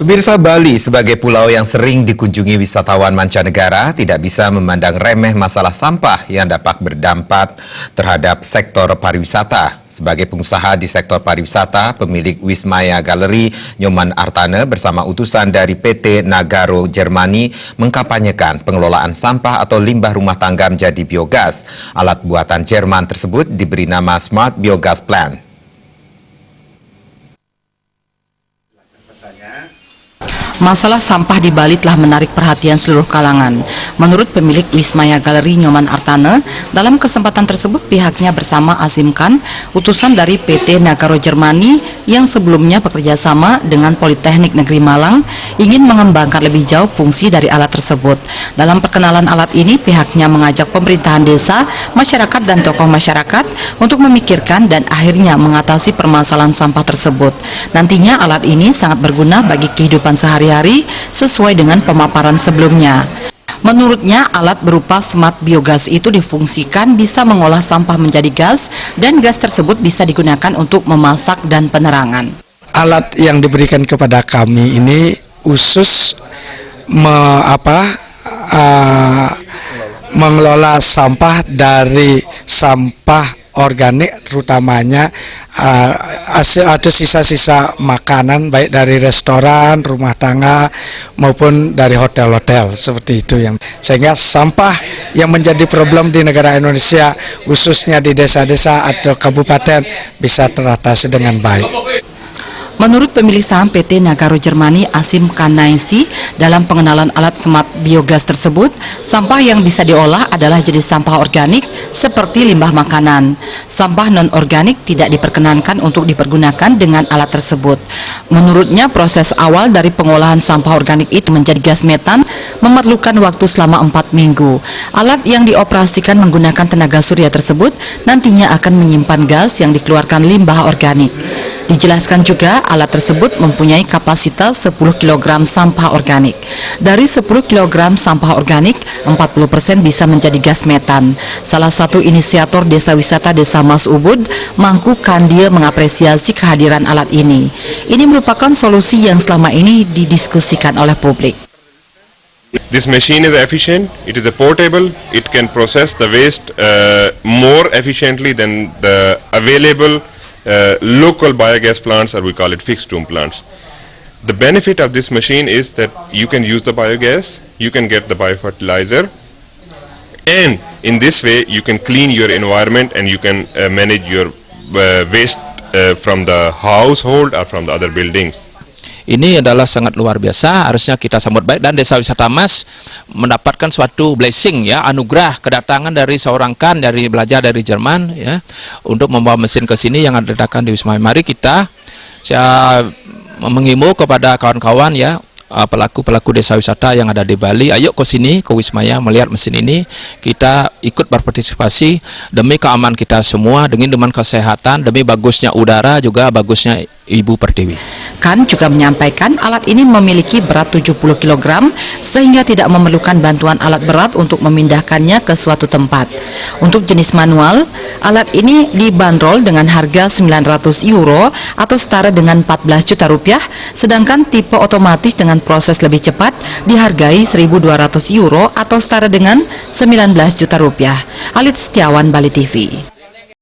Pemirsa, Bali sebagai pulau yang sering dikunjungi wisatawan mancanegara tidak bisa memandang remeh masalah sampah yang dapat berdampak terhadap sektor pariwisata. Sebagai pengusaha di sektor pariwisata, pemilik Wismaya Gallery Nyoman Artane bersama utusan dari PT Nagaro Jermani mengkampanyekan pengelolaan sampah atau limbah rumah tangga menjadi biogas. Alat buatan Jerman tersebut diberi nama Smart Biogas Plant. Masalah sampah di Bali telah menarik perhatian seluruh kalangan. Menurut pemilik Wismaya Gallery Nyoman Artane, dalam kesempatan tersebut pihaknya bersama Azim Khan, utusan dari PT Nagaro Jermani yang sebelumnya bekerja sama dengan Politeknik Negeri Malang, ingin mengembangkan lebih jauh fungsi dari alat tersebut. Dalam perkenalan alat ini, pihaknya mengajak pemerintahan desa, masyarakat dan tokoh masyarakat untuk memikirkan dan akhirnya mengatasi permasalahan sampah tersebut. Nantinya alat ini sangat berguna bagi kehidupan sehari-hari sesuai dengan pemaparan sebelumnya. Menurutnya, alat berupa smart biogas itu difungsikan bisa mengolah sampah menjadi gas dan gas tersebut bisa digunakan untuk memasak dan penerangan. Alat yang diberikan kepada kami ini khusus mengelola sampah dari sampah organik, terutamanya ada sisa-sisa makanan baik dari restoran, rumah tangga maupun dari hotel-hotel seperti itu, yang sehingga sampah yang menjadi problem di negara Indonesia khususnya di desa-desa atau kabupaten bisa teratasi dengan baik. Menurut pemilik saham PT Nagaro Jermani Azim Khan, dalam pengenalan alat smart biogas tersebut, sampah yang bisa diolah adalah jenis sampah organik seperti limbah makanan. Sampah non-organik tidak diperkenankan untuk dipergunakan dengan alat tersebut. Menurutnya, proses awal dari pengolahan sampah organik itu menjadi gas metan memerlukan waktu selama 4 minggu. Alat yang dioperasikan menggunakan tenaga surya tersebut nantinya akan menyimpan gas yang dikeluarkan limbah organik. Dijelaskan juga, alat tersebut mempunyai kapasitas 10 kg sampah organik. Dari 10 kg sampah organik, 40% bisa menjadi gas metan. Salah satu inisiator Desa Wisata Desa Mas Ubud, Mangku Kandil, mengapresiasi kehadiran alat ini. Ini merupakan solusi yang selama ini didiskusikan oleh publik. This machine is efficient, it is portable, it can process the waste more efficiently than the available local biogas plants, or we call it fixed room plants. The benefit of this machine is that you can use the biogas, you can get the biofertilizer, and in this way you can clean your environment and you can manage your waste from the household or from the other buildings. Ini adalah sangat luar biasa, harusnya kita sambut baik, dan Desa Wisata Mas mendapatkan suatu blessing, ya, anugerah kedatangan dari seorang Khan dari belajar dari Jerman, ya, untuk membawa mesin ke sini yang diletakkan di Wismaya. Mari saya mengimbau kepada kawan-kawan, ya, pelaku-pelaku desa wisata yang ada di Bali, ayo ke sini, ke Wismaya, melihat mesin ini, kita ikut berpartisipasi demi keamanan kita semua, demi kesehatan, demi bagusnya udara, juga bagusnya Ibu Pertiwi. Khan juga menyampaikan alat ini memiliki berat 70 kg sehingga tidak memerlukan bantuan alat berat untuk memindahkannya ke suatu tempat. Untuk jenis manual, alat ini dibanderol dengan harga 900 euro atau setara dengan 14 juta rupiah, sedangkan tipe otomatis dengan proses lebih cepat dihargai 1.200 euro atau setara dengan 19 juta rupiah. Alit Setiawan, Bali TV.